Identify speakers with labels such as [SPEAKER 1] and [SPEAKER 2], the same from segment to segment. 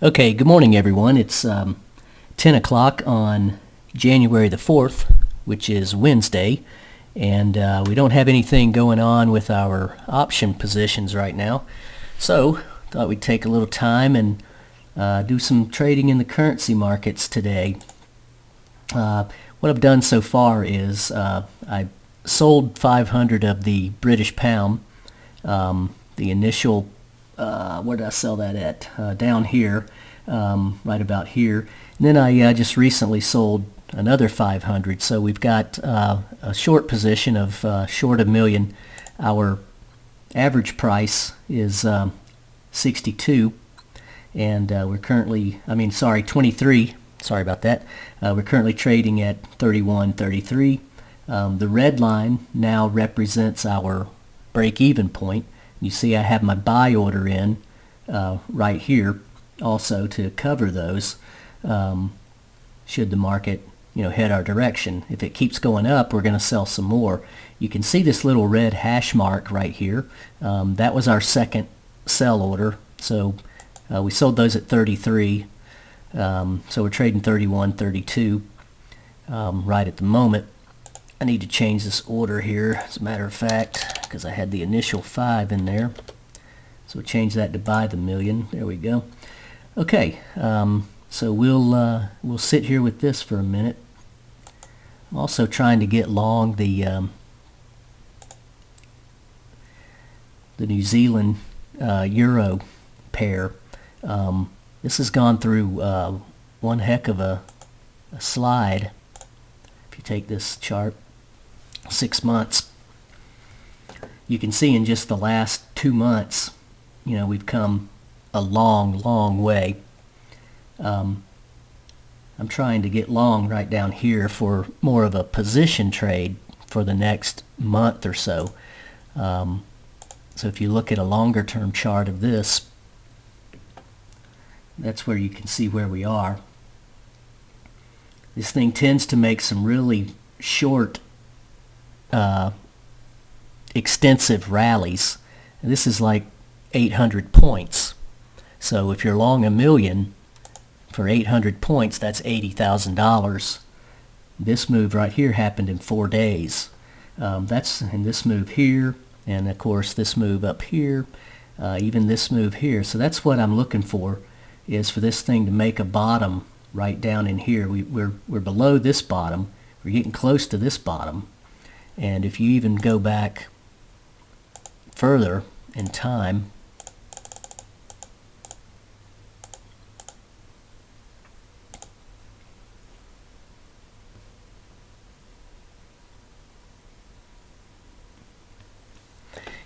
[SPEAKER 1] Okay, good morning, everyone. It's 10 o'clock on January the 4th, which is Wednesday, and we don't have anything going on with our option positions right now. So, thought we'd take a little time and do some trading in the currency markets today. What I've done so far is I sold 500 of the British pound. The initial where did I sell that at? Down here, right about here. And then I just recently sold another 500. So we've got a short position of short a million. Our average price is 62, and we're currently, 23. Sorry about that. We're currently trading at 31.33. The red line now represents our break-even point. You see I have my buy order in right here also to cover those should the market head our direction. If it keeps going up, we're going to sell some more. You can see this little red hash mark right here. That was our second sell order. So we sold those at 33. So we're trading 31.32 right at the moment. I need to change this order here, as a matter of fact, because I had the initial 5 in there. So change that to buy the million. There we go. Okay, so we'll sit here with this for a minute. I'm also trying to get long the New Zealand euro pair. This has gone through one heck of a slide. If you take this chart, 6 months, you can see in just the last 2 months, we've come a long way. I'm trying to get long right down here for more of a position trade for the next month or so. So if you look at a longer term chart of this, that's where you can see where we are. This thing tends to make some really short extensive rallies. And this is like 800 points. So if you're long a million for 800 points, that's $80,000. This move right here happened in 4 days. That's in this move here, and of course this move up here, even this move here. So that's what I'm looking for, is for this thing to make a bottom right down in here. We're below this bottom. We're getting close to this bottom. And if you even go back further in time,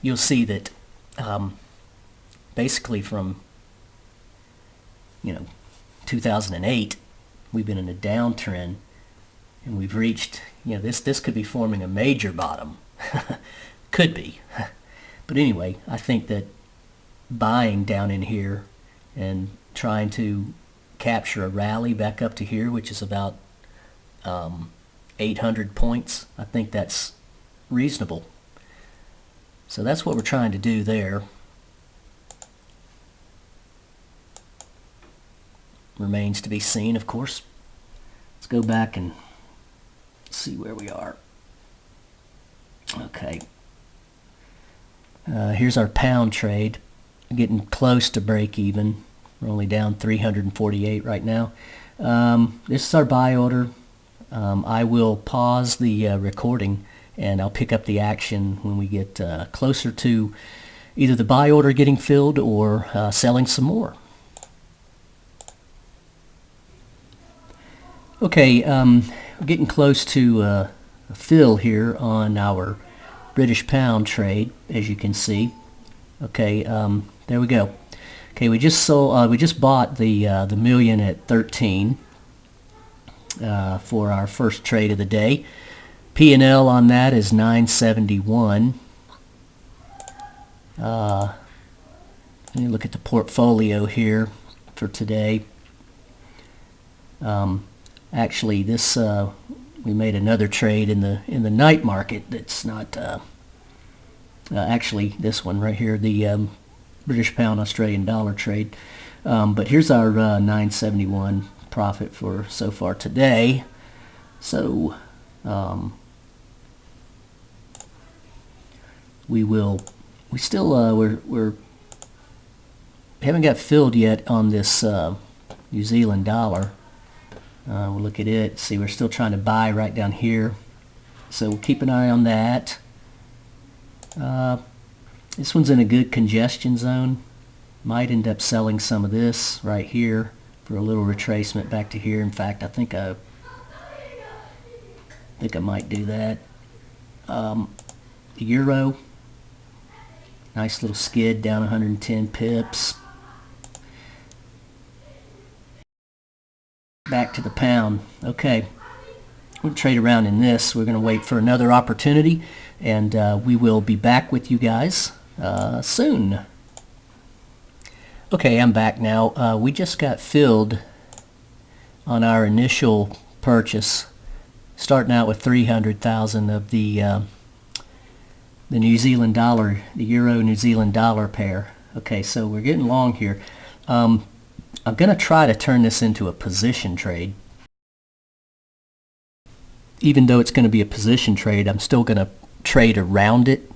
[SPEAKER 1] you'll see that basically from 2008 we've been in a downtrend, and we've reached, this could be forming a major bottom. Could be. But anyway, I think that buying down in here and trying to capture a rally back up to here, which is about 800 points, I think that's reasonable. So that's what we're trying to do there. Remains to be seen, of course. Let's go back and see where we are. Okay. Here's our pound trade. Getting close to break even. We're only down 348 right now. This is our buy order. I will pause the recording, and I'll pick up the action when we get closer to either the buy order getting filled or selling some more. Okay, we're getting close to a fill here on our British pound trade, as you can see. Okay, there we go. Okay, we just bought the million at 13 for our first trade of the day. P&L on that is 971. Let me look at the portfolio here for today. Actually, this we made another trade in the night market. That's not actually this one right here, the British pound Australian dollar trade. But here's our 971 profit for so far today. So we haven't got filled yet on this New Zealand dollar. We'll look at it. See, we're still trying to buy right down here. So we'll keep an eye on that. This one's in a good congestion zone. Might end up selling some of this right here for a little retracement back to here. In fact, I think I might do that. The euro, nice little skid down 110 pips. Back to the pound. Okay, we'll trade around in this. We're going to wait for another opportunity, and we will be back with you guys soon. Okay, I'm back now. We just got filled on our initial purchase, starting out with 300,000 of the New Zealand dollar, the euro New Zealand dollar pair. Okay, so we're getting long here. I'm going to try to turn this into a position trade. Even though it's going to be a position trade, I'm still going to trade around it,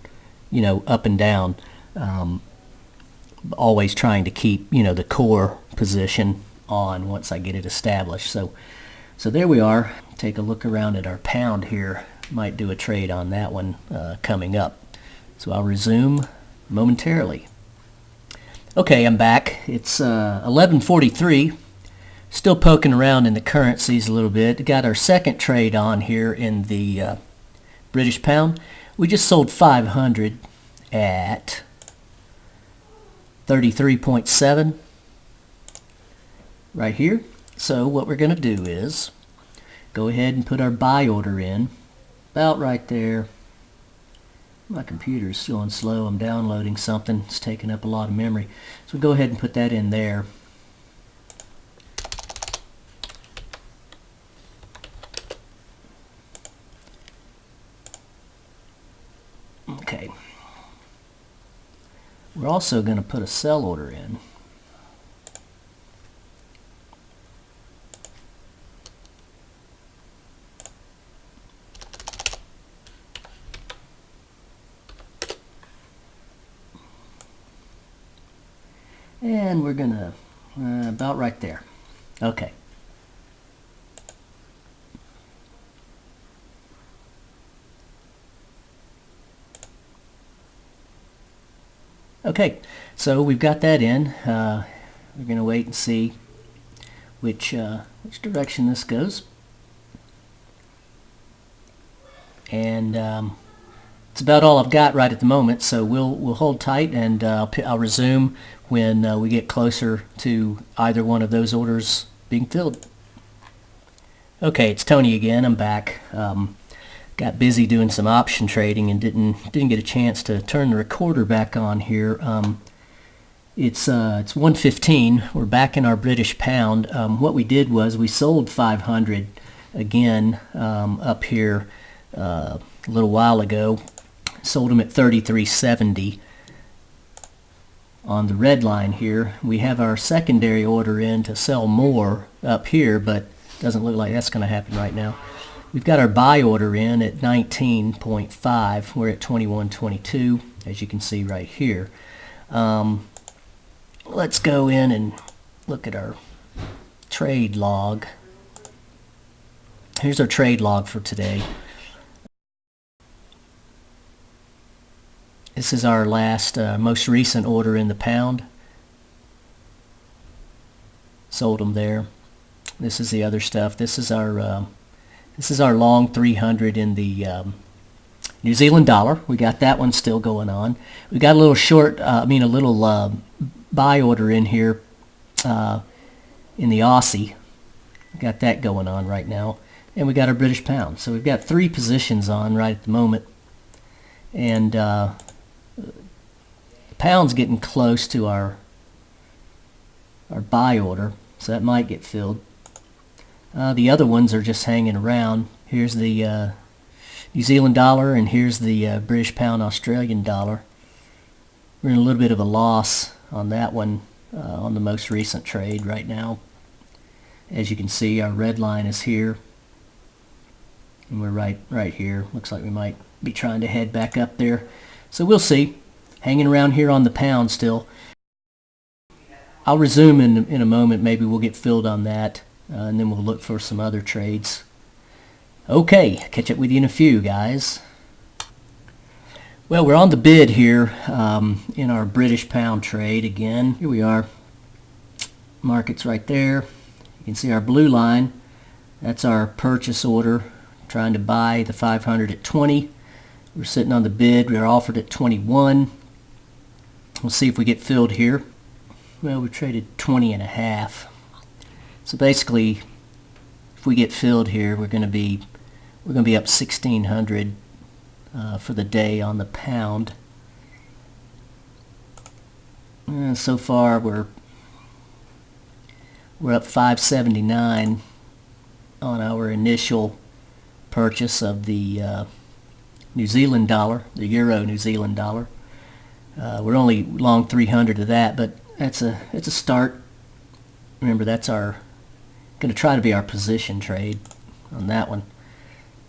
[SPEAKER 1] up and down. Always trying to keep, the core position on once I get it established. So there we are. Take a look around at our pound here. Might do a trade on that one coming up. So I'll resume momentarily. Okay, I'm back. It's 11:43. Still poking around in the currencies a little bit. Got our second trade on here in the British pound. We just sold 500 at 33.7 right here. So what we're going to do is go ahead and put our buy order in about right there. My computer's going slow. I'm downloading something. It's taking up a lot of memory. So go ahead and put that in there. Okay. We're also going to put a sell order in. And we're going to, about right there. Okay. Okay, so we've got that in. We're going to wait and see which direction this goes. And it's about all I've got right at the moment, so we'll hold tight, and I'll resume when we get closer to either one of those orders being filled. Okay, it's Tony again. I'm back. Got busy doing some option trading and didn't get a chance to turn the recorder back on here. It's 1:15. We're back in our British pound. What we did was we sold 500 again up here a little while ago. Sold them at 33.70 on the red line here. We have our secondary order in to sell more up here, but doesn't look like that's going to happen right now. We've got our buy order in at 19.5. We're at 21.22, as you can see right here. Let's go in and look at our trade log. Here's our trade log for today. This is our last, most recent order in the pound. Sold them there. This is the other stuff. This is our long 300 in the New Zealand dollar. We got that one still going on. We got a little short, a little buy order in here in the Aussie. Got that going on right now. And we got our British pound. So we've got 3 positions on right at the moment. And the pound's getting close to our buy order, so that might get filled. The other ones are just hanging around. Here's the New Zealand dollar, and here's the British pound Australian dollar. We're in a little bit of a loss on that one on the most recent trade right now. As you can see, our red line is here, and we're right here. Looks like we might be trying to head back up there. So we'll see. Hanging around here on the pound still. I'll resume in a moment. Maybe we'll get filled on that, and then we'll look for some other trades. Okay, catch up with you in a few, guys. Well, we're on the bid here in our British pound trade again. Here we are. Market's right there. You can see our blue line. That's our purchase order. Trying to buy the 500 at 20. We're sitting on the bid. We're offered at 21. We'll see if we get filled here. Well, we traded 20.5. So basically, if we get filled here, we're going to be up 1,600 for the day on the pound. So far, we're up 579 on our initial purchase of the New Zealand dollar, the Euro New Zealand dollar. We're only long 300 of that, but it's a start. Remember, that's going to try to be our position trade on that one.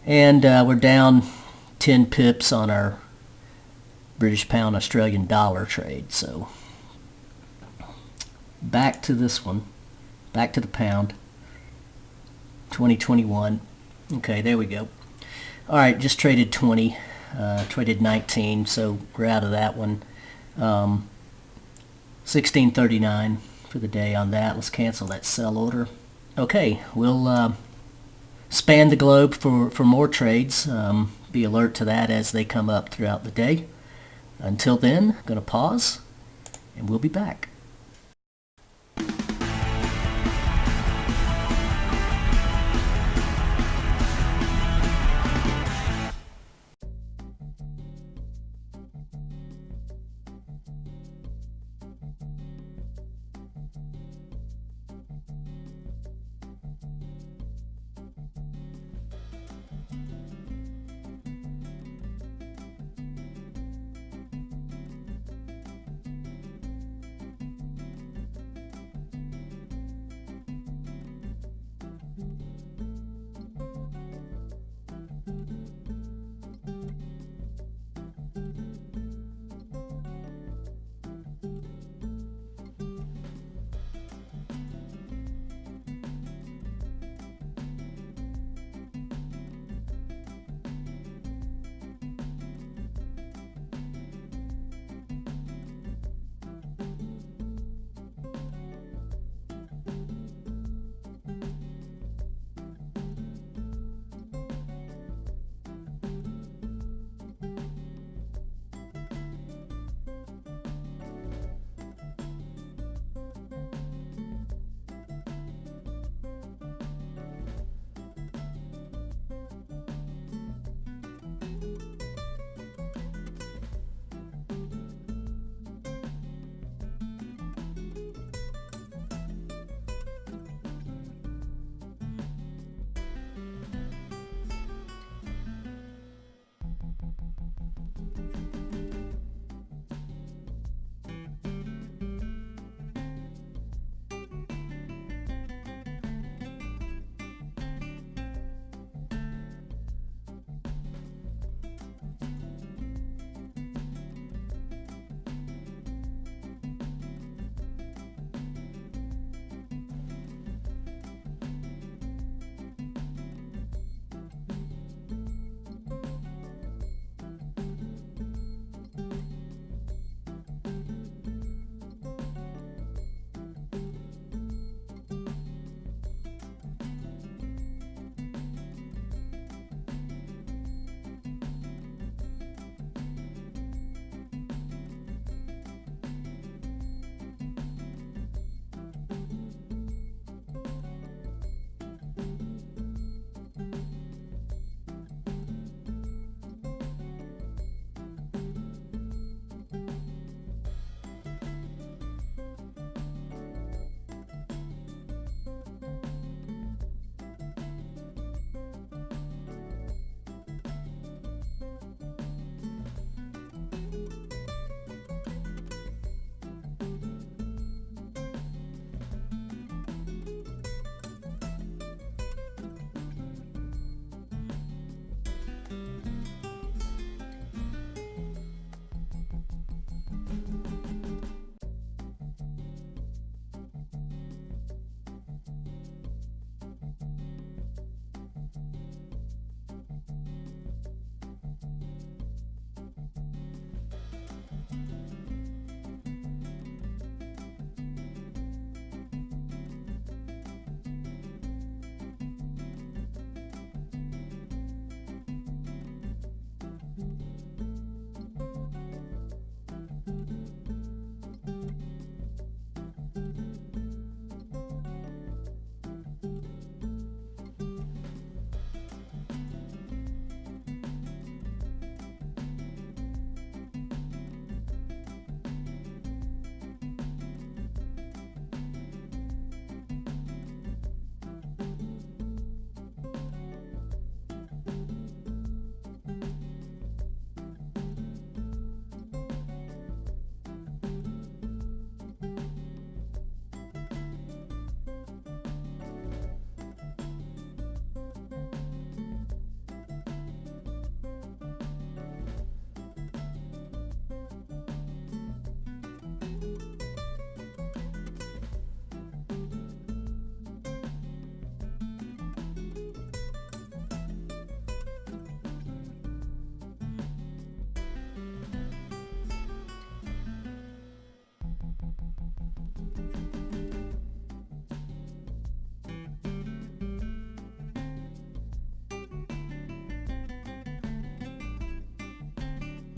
[SPEAKER 1] And we're down 10 pips on our British pound Australian dollar trade. So back to this one, back to the pound, 2021. Okay, there we go. All right, just traded 20, traded 19, so we're out of that one. 1639 for the day on that. Let's cancel that sell order. Okay, we'll span the globe for more trades. Be alert to that as they come up throughout the day. Until then, I'm going to pause, and we'll be back.